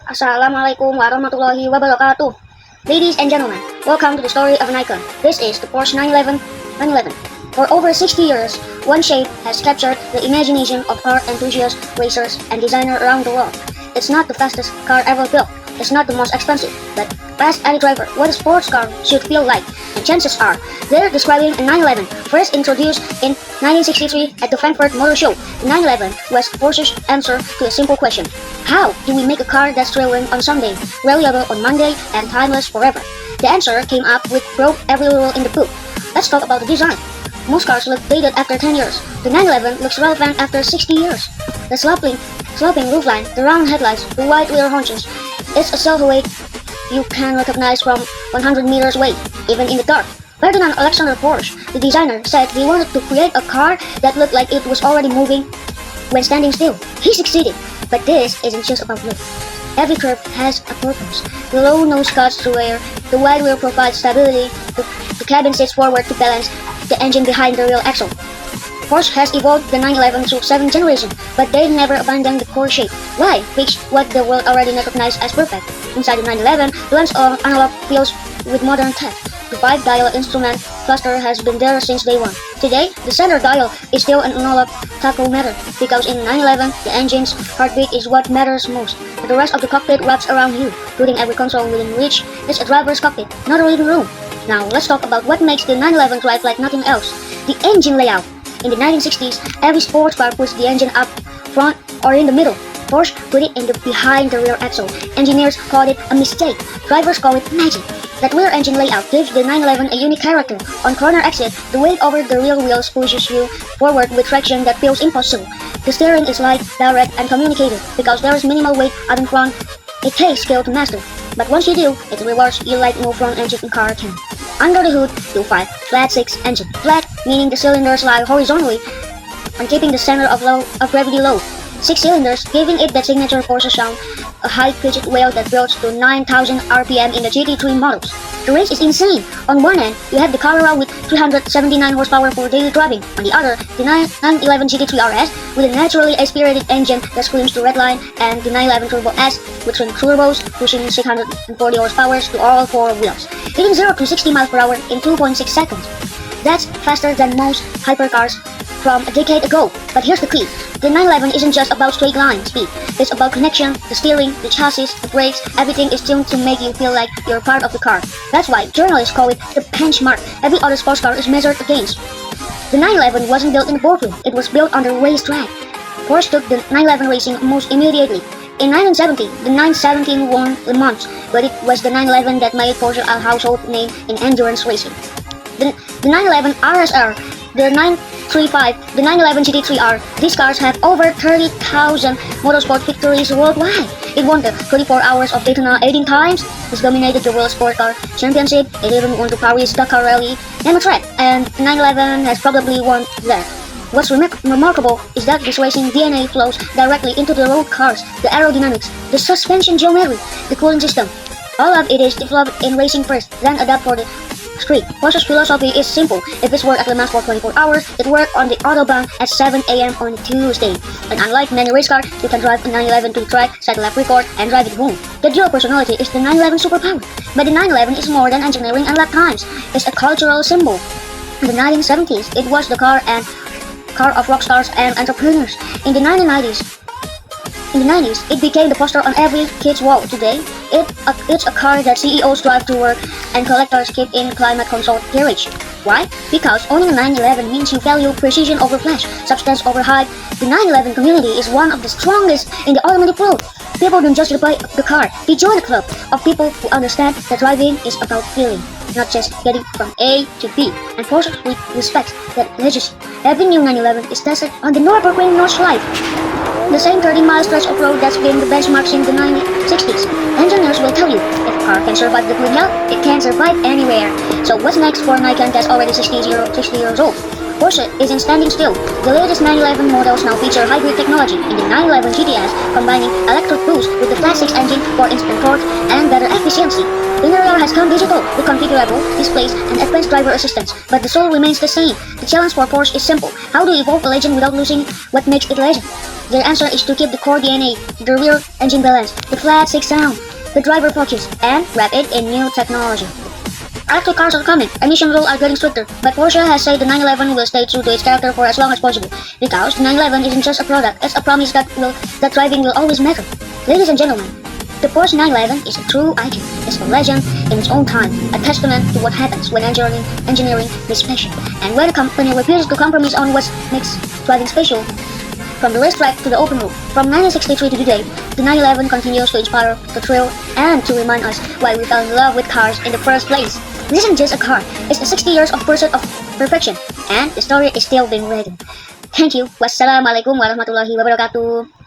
Assalamualaikum warahmatullahi wabarakatuh. Ladies and gentlemen, welcome to the story of an icon. This is the Porsche 911. For over 60 years, one shape has captured the imagination of car enthusiasts, racers, and designers around the world. It's not the fastest car ever built. It's not the most expensive, but ask any driver what a sports car should feel like, and chances are they're describing a 911. First introduced in 1963 at the Frankfurt Motor Show, the 911 was Porsche's answer to a simple question: how do we make a car that's thrilling on Sunday, reliable on Monday, and timeless forever? The answer came up with broke every rule in the book. Let's talk about the design. Most cars look dated after 10 years. The 911 looks relevant after 60 years. The sloping roofline, the round headlights, the wide rear haunches. It's a silhouette you can recognize from 100 meters away, even in the dark. Ferdinand Alexander Porsche, the designer, said he wanted to create a car that looked like it was already moving when standing still. He succeeded, but this isn't just about look. Every curve has a purpose. The low nose cuts through air, the wide wheel provides stability, the cabin sits forward to balance the engine behind the rear axle. Porsche has evolved the 911 through 7 generations, but they never abandoned the core shape. Why fix what the world already recognized as perfect? Inside the 911 blends of analog feels with modern tech. The 5-dial instrument cluster has been there since day one. Today, the center dial is still an analog tachometer, because in 911, the engine's heartbeat is what matters most. The rest of the cockpit wraps around you, putting every console within reach. It's a driver's cockpit, not a living room. Now, let's talk about what makes the 911 drive like nothing else: the engine layout. In the 1960s, every sports car puts the engine up front or in the middle. Porsche put it in the behind the rear axle. Engineers called it a mistake. Drivers call it magic. That rear engine layout gives the 911 a unique character. On corner exit, the weight over the rear wheels pushes you forward with traction that feels impossible. The steering is light, direct, and communicative. Because there is minimal weight out in front, it takes skill to master. But once you do, it rewards you like no front engine car can. Under the hood, you'll find flat 6 engine. Flat meaning the cylinders lie horizontally and keeping the center of gravity low. 6 cylinders, giving it that signature Porsche sound, a high-pitched wail that builds to 9,000 RPM in the GT3 models. The range is insane. On one end, you have the Carrera with 379 horsepower for daily driving. On the other, the 911 GT3 RS with a naturally aspirated engine that screams to redline, and the 911 Turbo S with twin turbos pushing 640 horsepower to all 4 wheels, hitting 0 to 60 miles per hour in 2.6 seconds. That's faster than most hypercars from a decade ago. But here's the key. The 911 isn't just about straight line speed. It's about connection, the steering, the chassis, the brakes. Everything is tuned to make you feel like you're part of the car. That's why journalists call it the benchmark every other sports car is measured against. The 911 wasn't built in a boardroom. It was built on the racetrack. Porsche took the 911 racing almost immediately. In 1970, the 917 won Le Mans, but it was the 911 that made Porsche a household name in endurance racing. The 911 RSR, the 935, the 911 GT3R, these cars have over 30,000 motorsport victories worldwide. It won the 34 Hours of Daytona 18 times. It's dominated the World Sport Car Championship. It even won the Paris Dakar Rally. Name a track, and 911 has probably won there. What's remarkable is that this racing DNA flows directly into the road cars, the aerodynamics, the suspension geometry, the cooling system. All of it is developed in racing first, then adapt for the street. Porsche's philosophy is simple. If it's worked at Le Mans for 24 hours, it worked on the Autobahn at 7 a.m. on Tuesday. And unlike many race cars, you can drive a 911 to the track, set a lap record, and drive it home. The dual personality is the 911 superpower. But the 911 is more than engineering and lap times. It's a cultural symbol. In the 1970s, it was the car of rock stars and entrepreneurs. In the 1990s, it became the poster on every kid's wall. Today, it's a car that CEOs drive to work and collectors keep in climate-controlled garage. Why? Because owning a 911 means you value precision over flash, substance over hype. The 911 community is one of the strongest in the automotive world. People don't just buy the car, they join a club of people who understand that driving is about feeling, not just getting from A to B. And Porsche respects that legacy. Every new 911 is tested on the Nürburgring Nordschleife, the same 30-mile stretch of road that's been the benchmark since the 1960s. Engineers will tell you, if a car can survive the green hell, it can survive anywhere. So what's next for an icon that's already 60 years old? Porsche isn't standing still. The latest 911 models now feature hybrid technology in the 911 GTS, combining electric boost with the flat 6 engine for instant torque and better efficiency. Interior has come digital with configurable displays and advanced driver assistance, but the soul remains the same. The challenge for Porsche is simple: how to evolve a legend without losing what makes it a legend? Their answer is to keep the core DNA, the rear engine balance, the flat six sound, the driver focus, and wrap it in new technology. Electric cars are coming, emission rules are getting stricter, but Porsche has said the 911 will stay true to its character for as long as possible, because the 911 isn't just a product, it's a promise that driving will always matter. Ladies and gentlemen, the Porsche 911 is a true icon. It's a legend in its own time, a testament to what happens when engineering is special, and when a company refuses to compromise on what makes driving special. From the racetrack to the open road, from 1963 to today, the 911 continues to inspire, to thrill, and to remind us why we fell in love with cars in the first place. This isn't just a car, it's the 60 years of pursuit of perfection, and the story is still being written. Thank you. Wassalamualaikum warahmatullahi wabarakatuh.